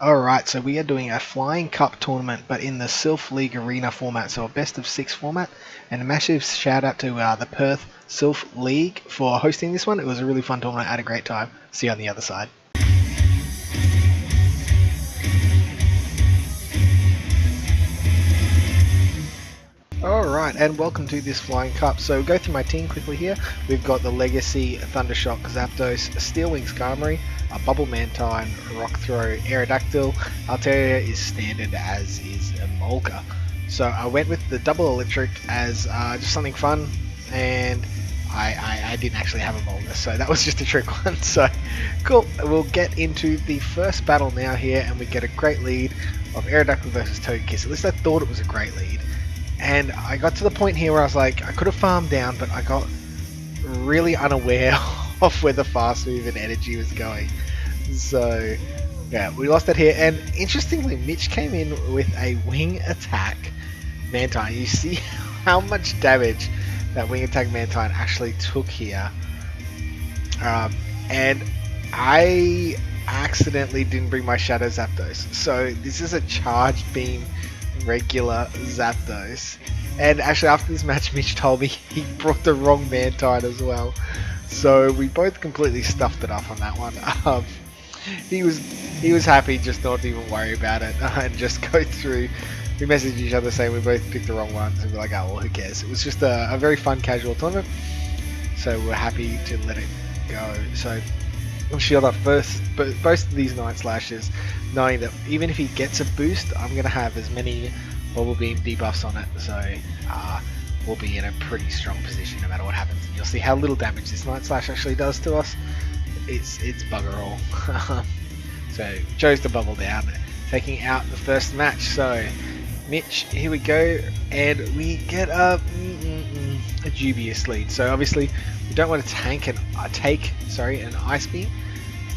Alright, so we are doing a Flying Cup tournament, but in the Silph League arena format, so a best of 6 format. And a massive shout out to the Perth Silph League for hosting this one. It was a really fun tournament. I had a great time. See you on the other side. Alright, and welcome to this Flying Cup. So we'll go through my team quickly here. We've got the Legacy, Thundershock, Zapdos, Steelwing Skarmory, a Bubble Mantine, Rock Throw, Aerodactyl. Altaria is standard, as is a Molga. So I went with the double electric as just something fun, and I didn't actually have a Molga, so that was just a trick one. So cool, we'll get into the first battle now here, and we get a great lead of Aerodactyl versus Togekiss. At least I thought it was a great lead. And I got to the point here where I was like, I could have farmed down, but I got really unaware of where the fast move and energy was going. So, yeah, we lost that here. And interestingly, Mitch came in with a wing attack Mantine. You see how much damage that wing attack Mantine actually took here. And I accidentally didn't bring my Shadow Zapdos. So this is a charged beam regular Zapdos. And actually after this match, Mitch told me he brought the wrong Mantine as well. So we both completely stuffed it up on that one. He was happy just not to even worry about it and just go through. We messaged each other saying we both picked the wrong ones, and we're like, oh well, who cares? It was just a very fun casual tournament, so we're happy to let it go. So we'll shield up first, but both of these Night Slashes, knowing that even if he gets a boost, I'm going to have as many Bubble Beam debuffs on it, so we'll be in a pretty strong position no matter what happens. And you'll see how little damage this Night Slash actually does to us. It's bugger all. So chose to bubble down, taking out the first match. So Mitch, here we go, and we get a dubious lead. So obviously we don't want to take an Ice Beam.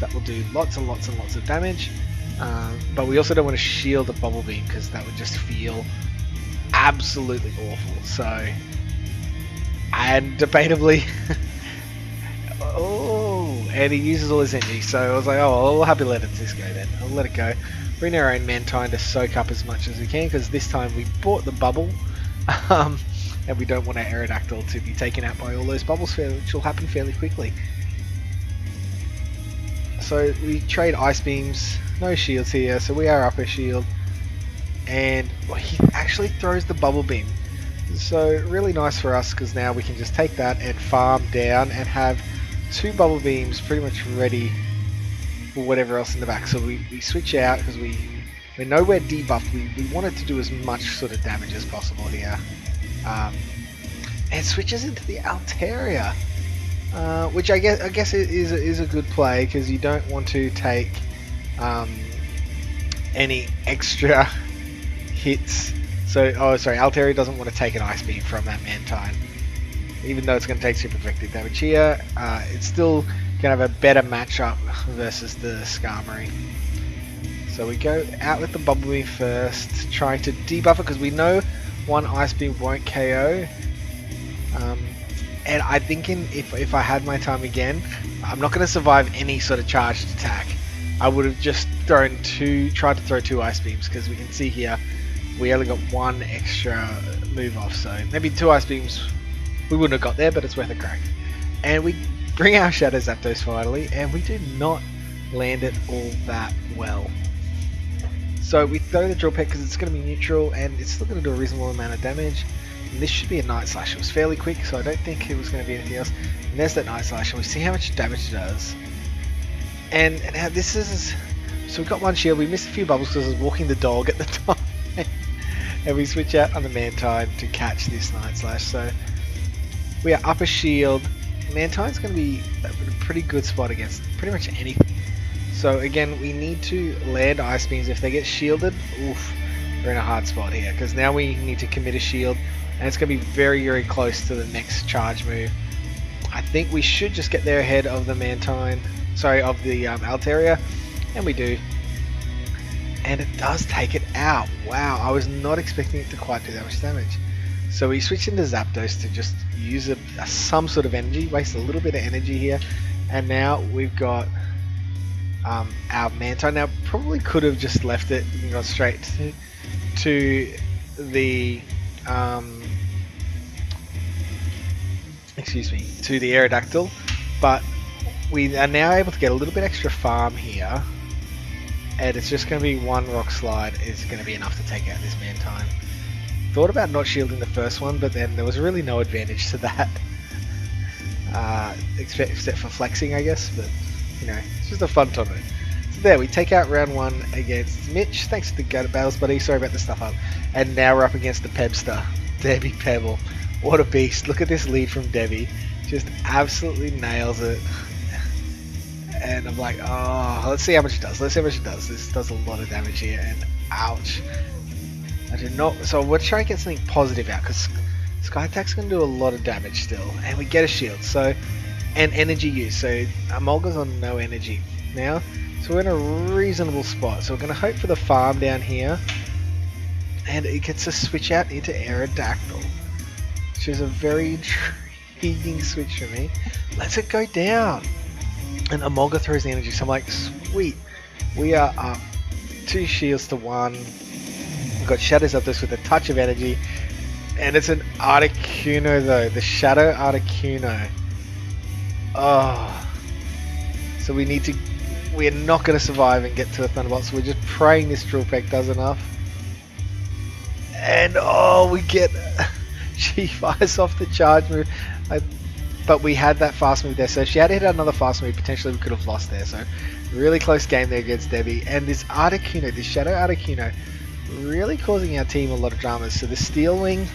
That will do lots and lots and lots of damage. But we also don't want to shield a Bubble Beam because that would just feel absolutely awful. So, and debatably, and he uses all his energy. So I was like, oh, I'll happy let this go then. I'll let it go. Bring our own Mantine to soak up as much as we can, because this time we bought the bubble. And we don't want our Aerodactyl to be taken out by all those bubbles, which will happen fairly quickly. So we trade Ice Beams, no shields here, so we are up a shield. And he actually throws the Bubble Beam. So really nice for us, because now we can just take that and farm down and have 2 Bubble Beams pretty much ready for whatever else in the back. So we switch out because we're nowhere debuffed. We wanted to do as much sort of damage as possible here. And switches into the Altaria. Which I guess is a good play, because you don't want to take any extra hits. So, Altaria doesn't want to take an Ice Beam from that Mantine, even though it's going to take super effective damage here. It's still going to have a better matchup versus the Skarmory. So we go out with the Bubble Beam first, trying to debuff it, because we know one Ice Beam won't KO. And I'm thinking if I had my time again, I'm not going to survive any sort of charged attack. I would have just tried to throw 2 Ice Beams, because we can see here we only got 1 extra move off. So maybe 2 Ice Beams we wouldn't have got there, but it's worth a crack. And we bring our Shadow Zapdos finally, and we do not land it all that well. So we throw the Drill Peck because it's going to be neutral, and it's still going to do a reasonable amount of damage. And this should be a Night Slash. It was fairly quick, so I don't think it was going to be anything else. And there's that Night Slash, and we see how much damage it does. And now this is... So we got 1 shield. We missed a few bubbles because I was walking the dog at the time. And we switch out on the Mantine to catch this Night Slash. So we are up a shield. Mantine's going to be in a pretty good spot against pretty much anything. So again, we need to land Ice Beams. If they get shielded, oof, we're in a hard spot here, because now we need to commit a shield, and it's going to be very, very close to the next charge move. I think we should just get there ahead of the Mantine, of the Altaria, and we do. And it does take it out. Wow, I was not expecting it to quite do that much damage. So we switch into Zapdos to just use some sort of energy, waste a little bit of energy here, and now we've got our Mantine. Now, probably could have just left it and gone straight to the excuse me, to the Aerodactyl, but we are now able to get a little bit extra farm here, and it's just going to be one rock slide is going to be enough to take out this Mantine. Thought about not shielding the first one, but then there was really no advantage to that, except for flexing, I guess, but you know, it's just a fun tournament. So there, we take out round 1 against Mitch, thanks to the Go to Battles buddy, sorry about the stuff up, and now we're up against the Pebster, Debbie Pebble. What a beast. Look at this lead from Debbie. Just absolutely nails it. And I'm like, oh, let's see how much it does. Let's see how much it does. This does a lot of damage here, and ouch. I did not. So we're trying to get something positive out, because Sky Attack's going to do a lot of damage still. And we get a shield. So, and energy use. So Amolga's on no energy now. So we're in a reasonable spot. So we're going to hope for the farm down here. And it gets a switch out into Aerodactyl, which is a very intriguing switch for me. Let's it go down. And Amolga throws the energy, so I'm like, sweet. We are up 2 shields to 1. We've got Shadows Zapdos with a touch of energy. And it's an Articuno though, the Shadow Articuno. Oh. So we're not going to survive and get to a Thunderbolt, so we're just praying this Drill Peck does enough. And oh, we get... She fires off the charge move, but we had that fast move there, so if she had hit another fast move, potentially we could have lost there. So really close game there against Debbie, and this Articuno, this Shadow Articuno, really causing our team a lot of dramas. So the Steel Wing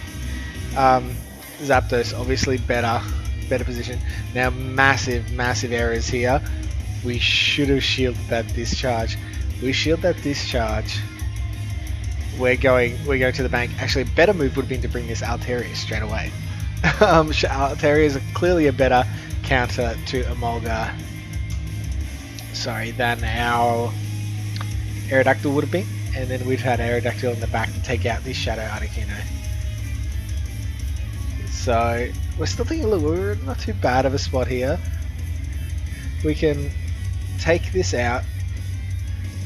Zapdos, obviously better position. Now massive errors here. We should have shielded that discharge. We shield that discharge. We're going to the bank. Actually, a better move would have been to bring this Altaria straight away. Altaria is clearly a better counter to Amolga, than our Aerodactyl would have been. And then we've had Aerodactyl in the back to take out this Shadow Articuno. So we're still thinking, look, we're not too bad of a spot here. We can take this out,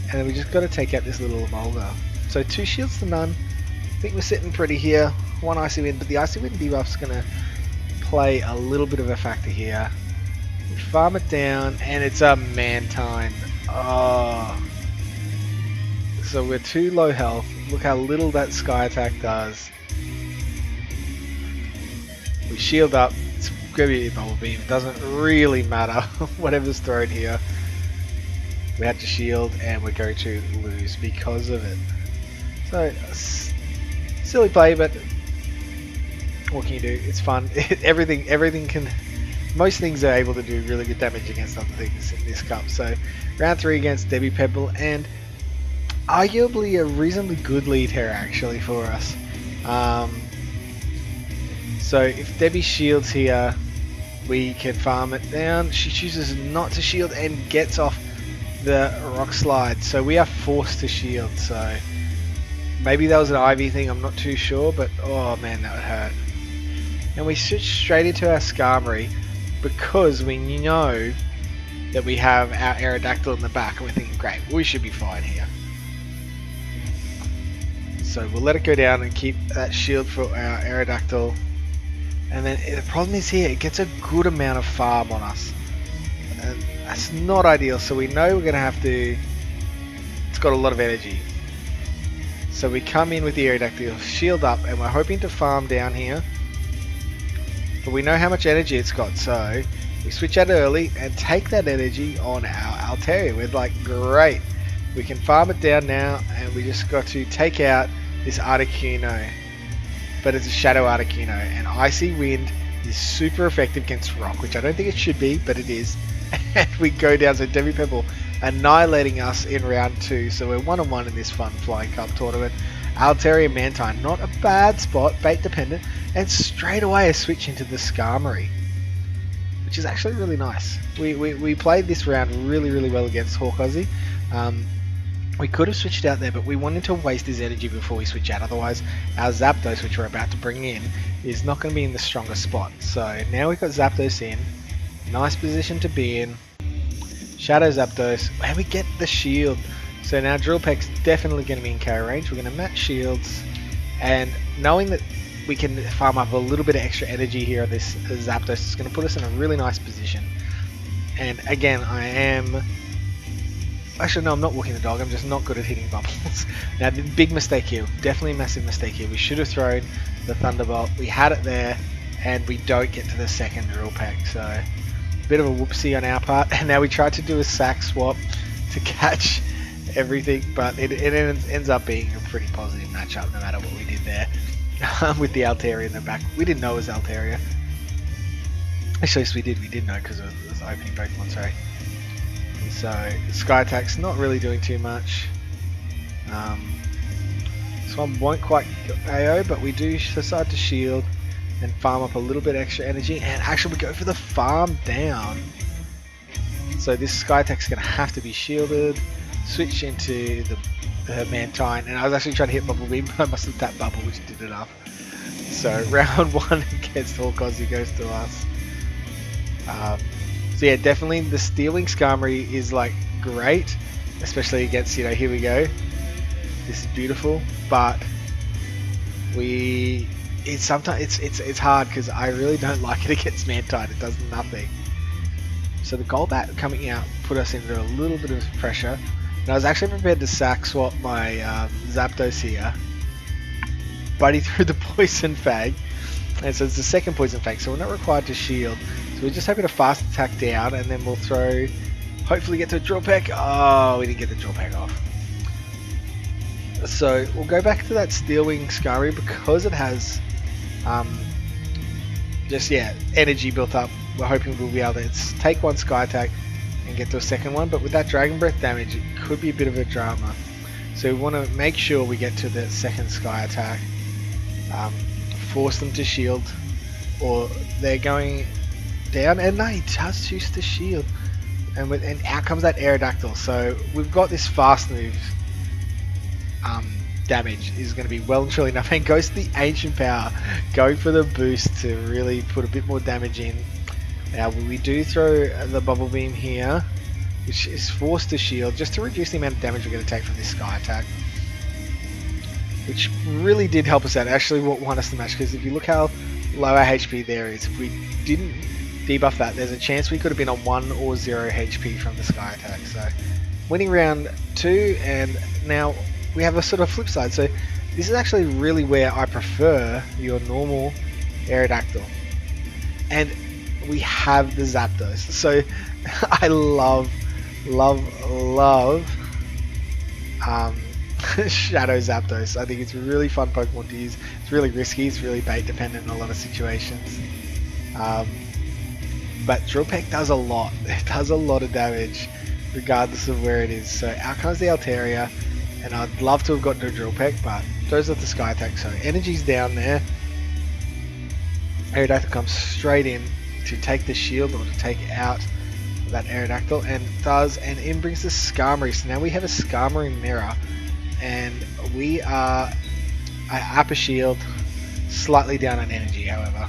and then we just got to take out this little Amolga. So 2 shields to none. I think we're sitting pretty here. 1 Icy Wind, but the Icy Wind debuff's going to play a little bit of a factor here. We farm it down, and it's a Mantine. Oh. So we're too low health. Look how little that Sky Attack does. We shield up. It's going to be a Bubble Beam. Doesn't really matter whatever's thrown here. We had to shield, and we're going to lose because of it. So, silly play, but what can you do? It's fun. Everything can... Most things are able to do really good damage against other things in this cup. So, round 3 against Debbie Pebble, and arguably a reasonably good lead here, actually, for us. So, if Debbie shields here, we can farm it down. She chooses not to shield and gets off the Rock Slide. So, we are forced to shield, so... Maybe that was an Ivy thing, I'm not too sure, but oh man, that would hurt. And we switch straight into our Skarmory because we know that we have our Aerodactyl in the back, and we're thinking, great, we should be fine here. So we'll let it go down and keep that shield for our Aerodactyl. And then the problem is here, it gets a good amount of farm on us. And that's not ideal, so we know we're going to have to... It's got a lot of energy. So we come in with the Aerodactyl, shield up, and we're hoping to farm down here. But we know how much energy it's got, so we switch out early and take that energy on our Altaria. We're like, great, we can farm it down now, and we just got to take out this Articuno. But it's a Shadow Articuno, and Icy Wind is super effective against Rock, which I don't think it should be, but it is. And we go down, so Debbie Pebble annihilating us in round 2, so we're 1-on-1 in this fun Flying Cup tournament. Altaria Mantine, not a bad spot, bait dependent, and straight away a switch into the Skarmory, which is actually really nice. We played this round really well against Hawk Aussie. We could have switched out there, but we wanted to waste his energy before we switch out, otherwise our Zapdos, which we're about to bring in, is not going to be in the strongest spot. So now we've got Zapdos in, nice position to be in. Shadow Zapdos, and we get the shield. So now Drill Peck's definitely going to be in KO range. We're going to match shields, and knowing that we can farm up a little bit of extra energy here on this Zapdos is going to put us in a really nice position. And again, I am... Actually, no, I'm not walking the dog. I'm just not good at hitting bubbles. Now, the big mistake here. Definitely a massive mistake here. We should have thrown the Thunderbolt. We had it there, and we don't get to the second Drill Peck. So, a bit of a whoopsie on our part. And now we tried to do a sack swap to catch everything, but it ends up being a pretty positive matchup no matter what we did there. With the Altaria in the back. We didn't know it was Altaria. Actually, yes, we did know because it was opening Pokemon, sorry. So, Sky Attack's not really doing too much. This one won't quite AO, but we do decide to shield and farm up a little bit extra energy, and actually we go for the farm down. So this Sky Attack's going to have to be shielded, switch into the Mantine, and I was actually trying to hit Bubble Beam, but I must have tapped Bubble, which did enough. So round 1 against Horkozzy goes to us. So yeah, definitely the Stealing Skarmory is like great, especially against, you know, here we go. This is beautiful, but it's hard because I really don't like it against Mantine. It does nothing. So the Golbat coming out put us into a little bit of pressure. And I was actually prepared to sack swap my Zapdos here, but he threw the Poison Fang, and so it's the second Poison Fang, so we're not required to shield. So we're just hoping to fast attack down, and then we'll throw, hopefully get to a Drill Peck. Oh, we didn't get the Drill Peck off. So we'll go back to that Steel Wing Skarmory because it has energy built up. We're hoping we'll be able to take one Sky Attack and get to a second one, but with that Dragon Breath damage it could be a bit of a drama. So we want to make sure we get to the second Sky Attack, force them to shield, or they're going down, and no, he does choose to shield, and out comes that Aerodactyl. So we've got this fast move damage is going to be well and truly enough, and goes to the Ancient Power, going for the boost to really put a bit more damage in. Now we do throw the Bubble Beam here, which is forced to shield just to reduce the amount of damage we're going to take from this Sky Attack, which really did help us out. Actually won us the match, because if you look how low our HP there is, if we didn't debuff that, there's a chance we could have been on 1 or 0 HP from the Sky Attack. So winning round 2, and now we have a sort of flip side. So this is actually really where I prefer your normal Aerodactyl, and we have the Zapdos. So I love Shadow Zapdos. I think it's a really fun Pokemon to use. It's really risky, it's really bait dependent in a lot of situations. But Drill Peck does a lot. It does a lot of damage regardless of where it is. So out comes the Altaria, and I'd love to have gotten to a Drill Peck, but throws off the Sky Attack. So energy's down there. Aerodactyl comes straight in to take the shield, or to take out that Aerodactyl, and in brings the Skarmory. So now we have a Skarmory mirror, and we are upper shield, slightly down on energy, however.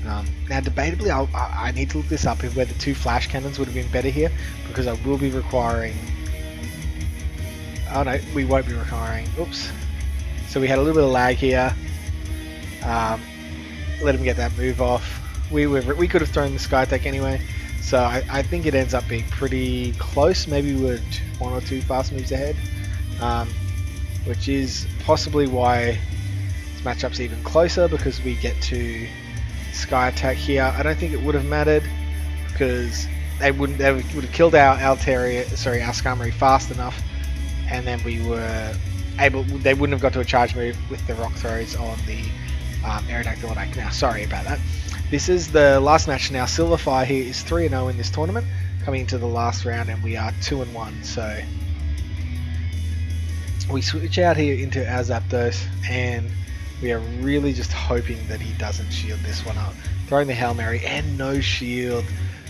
Now debatably I need to look this up, whether 2 flash cannons would have been better here, because I will be requiring, oh no, we won't be requiring, oops. So we had a little bit of lag here. Let him get that move off. We could have thrown the Sky Attack anyway, so I think it ends up being pretty close. Maybe we're 1 or 2 fast moves ahead, which is possibly why this matchup's even closer, because we get to Sky Attack here. I don't think it would have mattered, because they would have killed our Altaria, sorry, our Skarmory fast enough, and then we were able, they wouldn't have got to a charge move with the Rock Throws on the Aerodactyl attack. Now, sorry about that. This is the last match now. Silverfire here is 3-0 in this tournament, coming into the last round, and we are 2-1. So we switch out here into our Zapdos, and we are really just hoping that he doesn't shield this one up. Throwing the Hail Mary and no shield.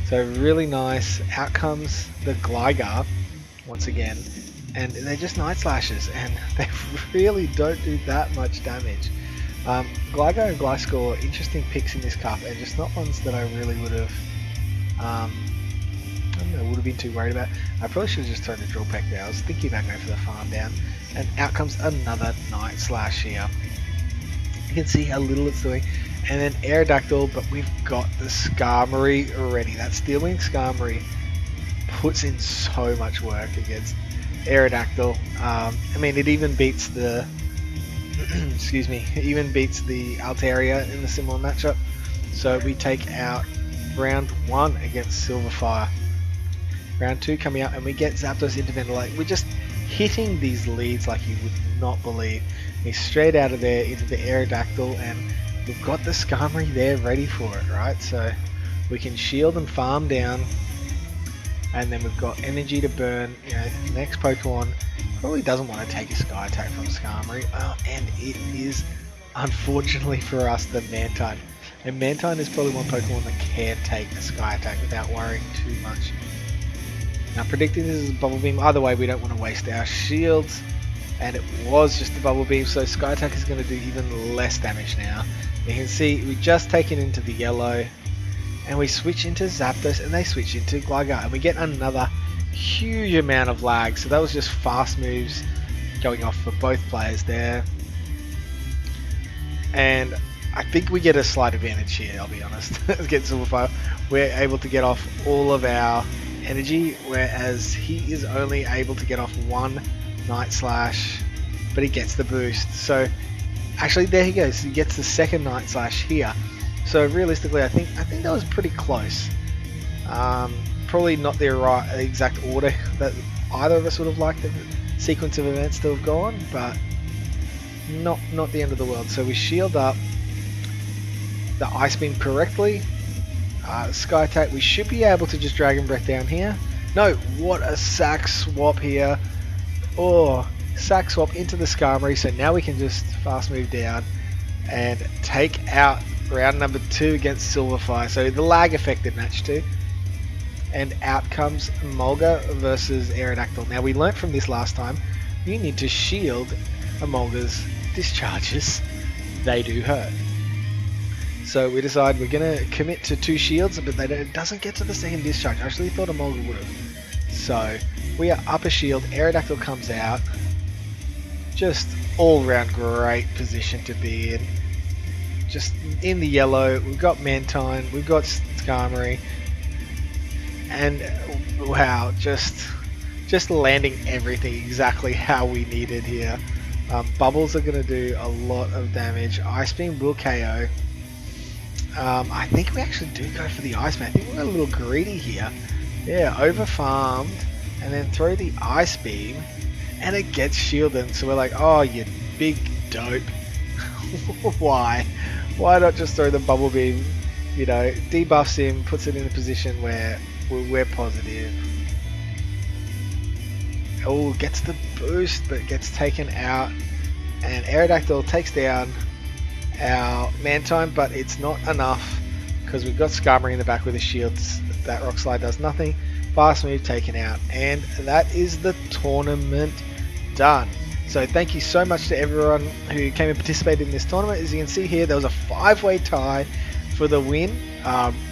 So really nice. Out comes the Gligar once again, and they're just Night Slashes, and they really don't do that much damage. Gligar and Gliscor, interesting picks in this cup, and just not ones that I really would have I don't know, would have been too worried about. I probably should have just thrown the drill peck there. I was thinking about going for the farm down. And out comes another Night Slash here. You can see how little it's doing. And then Aerodactyl, but we've got the Skarmory already. That Steelwing Skarmory puts in so much work against Aerodactyl. I mean, it even beats the excuse me, it even beats the Altaria in the similar matchup. So we take out round 1 against Silverfire. Round 2 coming out, and we get Zapdos into Ventilate. We're just hitting these leads like you would not believe. He's straight out of there into the Aerodactyl, and we've got the Skarmory there ready for it, right? So we can shield and farm down, and then we've got energy to burn. You know, next Pokemon probably doesn't want to take a Sky Attack from Skarmory, and it is, unfortunately for us, the Mantine. And Mantine is probably one Pokemon that can take a Sky Attack without worrying too much. Now, predicting this is a Bubble Beam, either way we don't want to waste our shields, and it was just a Bubble Beam, so Sky Attack is going to do even less damage now. You can see we just take it into the yellow, and we switch into Zapdos, and they switch into Gligar, and we get another huge amount of lag. So that was just fast moves going off for both players there, and I think we get a slight advantage here, I'll be honest. Against Silverfire, we're able to get off all of our energy, whereas he is only able to get off one Night Slash, but he gets the boost. So actually there he goes, he gets the second Night Slash here. So realistically, I think that was pretty close. Probably not the right exact order that either of us would have liked the sequence of events to have gone, but not the end of the world. So we shield up the Ice Beam correctly. Sky Attack, we should be able to just Dragon Breath down here. No, what a sack swap here. Oh, sack swap into the Skarmory, so now we can just fast move down and take out round number 2 against Silverfire. So the lag affected match 2. And out comes Mulga versus Aerodactyl. Now we learnt from this last time, you need to shield a Mulga's discharges. They do hurt. So we decide we're going to commit to 2 shields, but it doesn't get to the second discharge. I actually thought a Mulga would have. So we are up a shield, Aerodactyl comes out. Just all round great position to be in. Just in the yellow, we've got Mantine, we've got Skarmory. And wow, just landing everything exactly how we needed here. Bubbles are going to do a lot of damage. Ice Beam will KO. I think we actually do go for the Ice Beam. I think we're a little greedy here. Yeah, over farmed and then throw the Ice Beam and it gets shielded. So we're like, oh, you big dope. Why? Why not just throw the Bubble Beam? You know, debuffs him, puts it in a position where we're positive. Oh, gets the boost, but gets taken out. And Aerodactyl takes down our Mantine, but it's not enough because we've got Skarmory in the back with the shields. That Rock Slide does nothing. Fast move taken out. And that is the tournament done. So thank you so much to everyone who came and participated in this tournament. As you can see here, there was a 5-way tie for the win.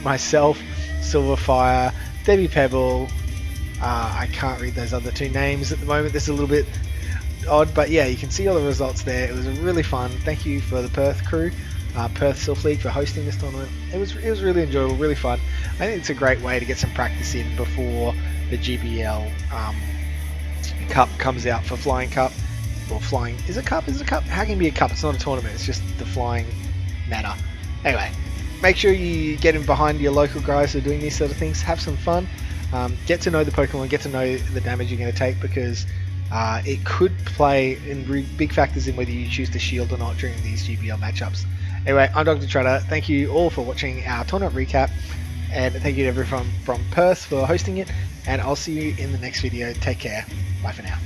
Myself, Silverfire, Debbie Pebble, I can't read those other 2 names at the moment. This is a little bit odd, but yeah, you can see all the results there. It was really fun. Thank you for the Perth crew, Perth Silph League, for hosting this tournament. It was really enjoyable, really fun. I think it's a great way to get some practice in before the GBL Cup comes out for Flying Cup. Or Flying, is it Cup? Is it a Cup? How can it be a Cup? It's not a tournament, it's just the Flying matter. Anyway, make sure you get in behind your local guys who are doing these sort of things. Have some fun. Get to know the Pokemon, get to know the damage you're going to take, because it could play in big factors in whether you choose to shield or not during these GBL matchups. Anyway, I'm Dr. Trotter. Thank you all for watching our tournament recap, and thank you to everyone from Perth for hosting it, and I'll see you in the next video. Take care. Bye for now.